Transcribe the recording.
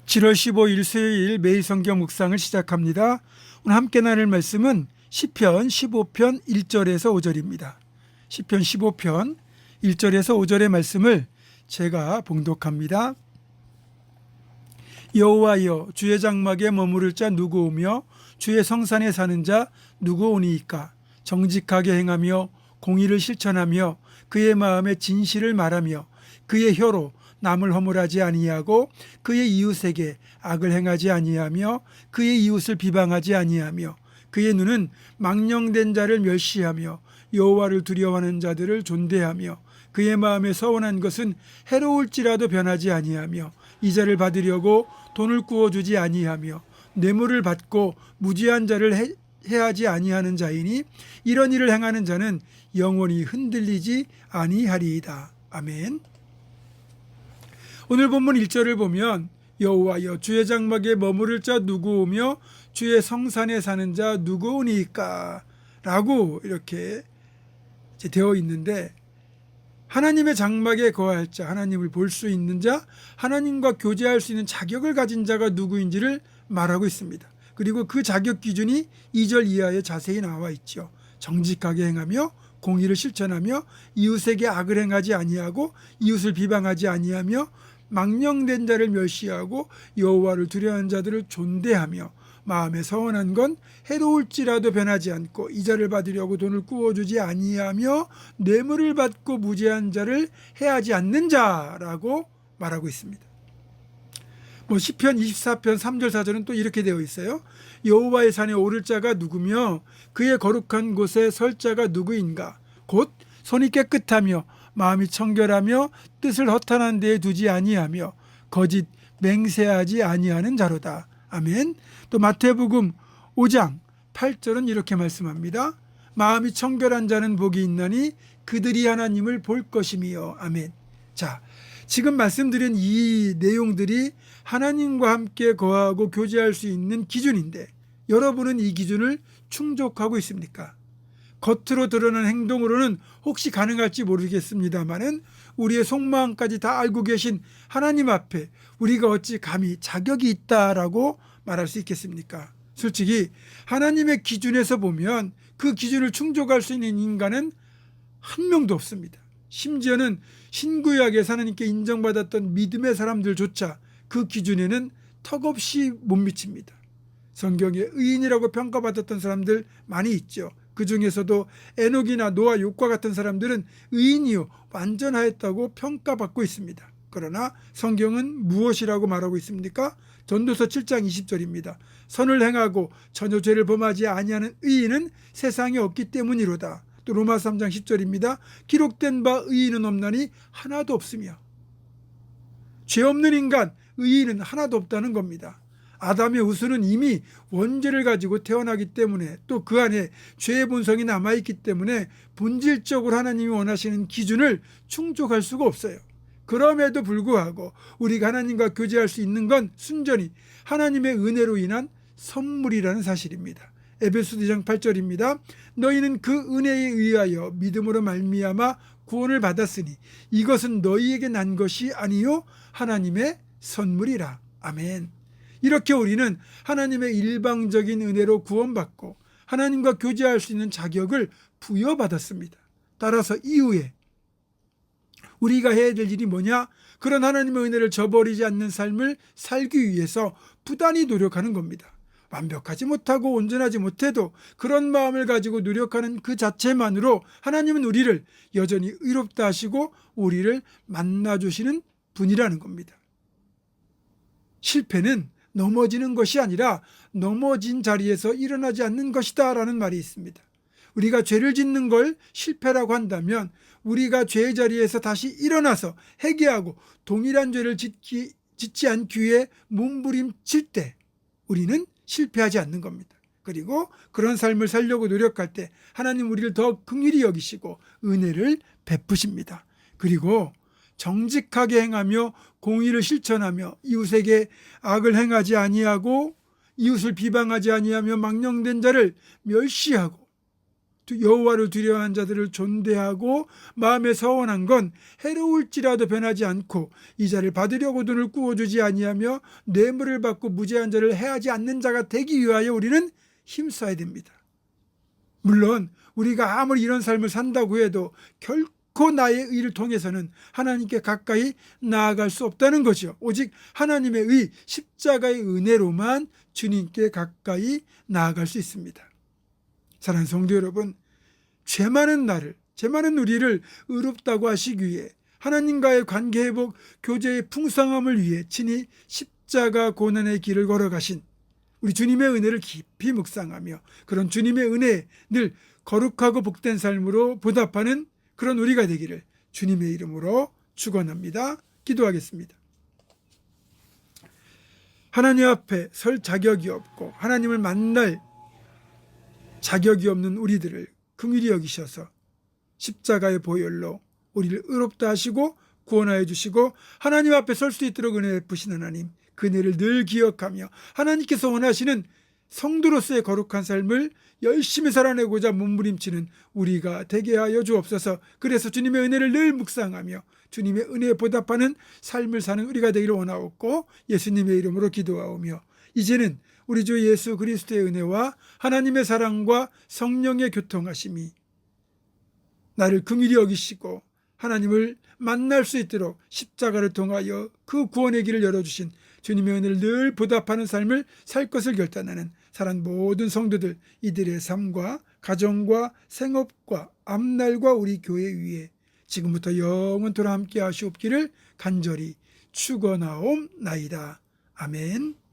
7월 15일 수요일 매일 성경 묵상을 시작합니다. 오늘 함께 나눌 말씀은 시편 15편 1절에서 5절입니다. 시편 15편 1절에서 5절의 말씀을 제가 봉독합니다. 여호와여, 주의 장막에 머무를 자 누구 오며 주의 성산에 사는 자 누구 오니이까? 정직하게 행하며 공의를 실천하며 그의 마음에 진실을 말하며 그의 혀로 남을 허물하지 아니하고 그의 이웃에게 악을 행하지 아니하며 그의 이웃을 비방하지 아니하며 그의 눈은 망령된 자를 멸시하며 여호와를 두려워하는 자들을 존대하며 그의 마음에 서원한 것은 해로울지라도 변하지 아니하며 이자를 받으려고 돈을 구워주지 아니하며 뇌물을 받고 무지한 자를 해하지 아니하는 자이니 이런 일을 행하는 자는 영원히 흔들리지 아니하리이다. 아멘. 오늘 본문 1절을 보면 여호와여, 주의 장막에 머무를 자 누구 오며 주의 성산에 사는 자 누구 오니까? 라고 이렇게 되어 있는데, 하나님의 장막에 거할 자, 하나님을 볼 수 있는 자, 하나님과 교제할 수 있는 자격을 가진 자가 누구인지를 말하고 있습니다. 그리고 그 자격 기준이 2절 이하에 자세히 나와 있죠. 정직하게 행하며 공의를 실천하며 이웃에게 악을 행하지 아니하고 이웃을 비방하지 아니하며 망령된 자를 멸시하고 여호와를 두려워하는 자들을 존대하며 마음에 서원한 건 해로울지라도 변하지 않고 이자를 받으려고 돈을 구워주지 아니하며 뇌물을 받고 무죄한 자를 해하지 않는 자라고 말하고 있습니다. 시편 24편 3절 4절은 또 이렇게 되어 있어요. 여호와의 산에 오를 자가 누구며 그의 거룩한 곳에 설 자가 누구인가? 곧 손이 깨끗하며 마음이 청결하며 뜻을 허탄한 데에 두지 아니하며 거짓 맹세하지 아니하는 자로다. 아멘. 또 마태복음 5장 8절은 이렇게 말씀합니다. 마음이 청결한 자는 복이 있나니 그들이 하나님을 볼 것이며. 아멘. 자, 지금 말씀드린 이 내용들이 하나님과 함께 거하고 교제할 수 있는 기준인데, 여러분은 이 기준을 충족하고 있습니까? 겉으로 드러난 행동으로는 혹시 가능할지 모르겠습니다만은 우리의 속마음까지 다 알고 계신 하나님 앞에 우리가 어찌 감히 자격이 있다라고 말할 수 있겠습니까? 솔직히 하나님의 기준에서 보면 그 기준을 충족할 수 있는 인간은 한 명도 없습니다. 심지어는 신구약에서 하나님께 인정받았던 믿음의 사람들조차 그 기준에는 턱없이 못 미칩니다. 성경에 의인이라고 평가받았던 사람들 많이 있죠. 그 중에서도 에녹이나 노아, 욥과 같은 사람들은 의인이요 완전하였다고 평가받고 있습니다. 그러나 성경은 무엇이라고 말하고 있습니까? 전도서 7장 20절입니다. 선을 행하고 전혀 죄를 범하지 아니하는 의인은 세상에 없기 때문이로다. 또 로마서 3장 10절입니다. 기록된 바 의인은 없나니 하나도 없으며. 죄 없는 인간, 의인은 하나도 없다는 겁니다. 아담의 우수는 이미 원죄를 가지고 태어나기 때문에, 또 그 안에 죄의 본성이 남아있기 때문에 본질적으로 하나님이 원하시는 기준을 충족할 수가 없어요. 그럼에도 불구하고 우리가 하나님과 교제할 수 있는 건 순전히 하나님의 은혜로 인한 선물이라는 사실입니다. 에베소서 2장 8절입니다. 너희는 그 은혜에 의하여 믿음으로 말미암아 구원을 받았으니 이것은 너희에게 난 것이 아니요 하나님의 선물이라. 아멘. 이렇게 우리는 하나님의 일방적인 은혜로 구원받고 하나님과 교제할 수 있는 자격을 부여받았습니다. 따라서 이후에 우리가 해야 될 일이 뭐냐? 그런 하나님의 은혜를 저버리지 않는 삶을 살기 위해서 부단히 노력하는 겁니다. 완벽하지 못하고 온전하지 못해도 그런 마음을 가지고 노력하는 그 자체만으로 하나님은 우리를 여전히 의롭다 하시고 우리를 만나주시는 분이라는 겁니다. 실패는 넘어지는 것이 아니라 넘어진 자리에서 일어나지 않는 것이다 라는 말이 있습니다. 우리가 죄를 짓는 걸 실패라고 한다면 우리가 죄의 자리에서 다시 일어나서 회개하고 동일한 죄를 짓지 않기 위해 몸부림칠 때 우리는 실패하지 않는 겁니다. 그리고 그런 삶을 살려고 노력할 때 하나님 우리를 더 긍휼히 여기시고 은혜를 베푸십니다. 그리고 정직하게 행하며 공의를 실천하며 이웃에게 악을 행하지 아니하고 이웃을 비방하지 아니하며 망령된 자를 멸시하고 여호와를 두려워하는 자들을 존대하고 마음에 서원한 건 해로울지라도 변하지 않고 이자를 받으려고 돈을 꾸어주지 아니하며 뇌물을 받고 무죄한 자를 해하지 않는 자가 되기 위하여 우리는 힘써야 됩니다. 물론 우리가 아무리 이런 삶을 산다고 해도 결코 나의 의를 통해서는 하나님께 가까이 나아갈 수 없다는 거죠. 오직 하나님의 의, 십자가의 은혜로만 주님께 가까이 나아갈 수 있습니다. 사랑하는 성도 여러분, 죄 많은 나를, 죄 많은 우리를 의롭다고 하시기 위해 하나님과의 관계 회복, 교제의 풍성함을 위해 친히 십자가 고난의 길을 걸어가신 우리 주님의 은혜를 깊이 묵상하며 그런 주님의 은혜에 늘 거룩하고 복된 삶으로 보답하는 그런 우리가 되기를 주님의 이름으로 축원합니다. 기도하겠습니다. 하나님 앞에 설 자격이 없고 하나님을 만날 자격이 없는 우리들을 긍휼히 여기셔서 십자가의 보혈로 우리를 의롭다 하시고 구원하여 주시고 하나님 앞에 설 수 있도록 은혜 베푸신 하나님, 그 은혜를 늘 기억하며 하나님께서 원하시는 성도로서의 거룩한 삶을 열심히 살아내고자 몸부림치는 우리가 되게 하여 주옵소서. 그래서 주님의 은혜를 늘 묵상하며 주님의 은혜에 보답하는 삶을 사는 우리가 되기를 원하옵고 예수님의 이름으로 기도하오며 이제는 우리 주 예수 그리스도의 은혜와 하나님의 사랑과 성령의 교통하심이 나를 긍휼히 여기시고 하나님을 만날 수 있도록 십자가를 통하여 그 구원의 길을 열어주신 주님의 은혜를 늘 보답하는 삶을 살 것을 결단하는 사랑 모든 성도들, 이들의 삶과 가정과 생업과 앞날과 우리 교회 위에 지금부터 영원토록 함께 하시옵기를 간절히 축원하옵나이다. 아멘.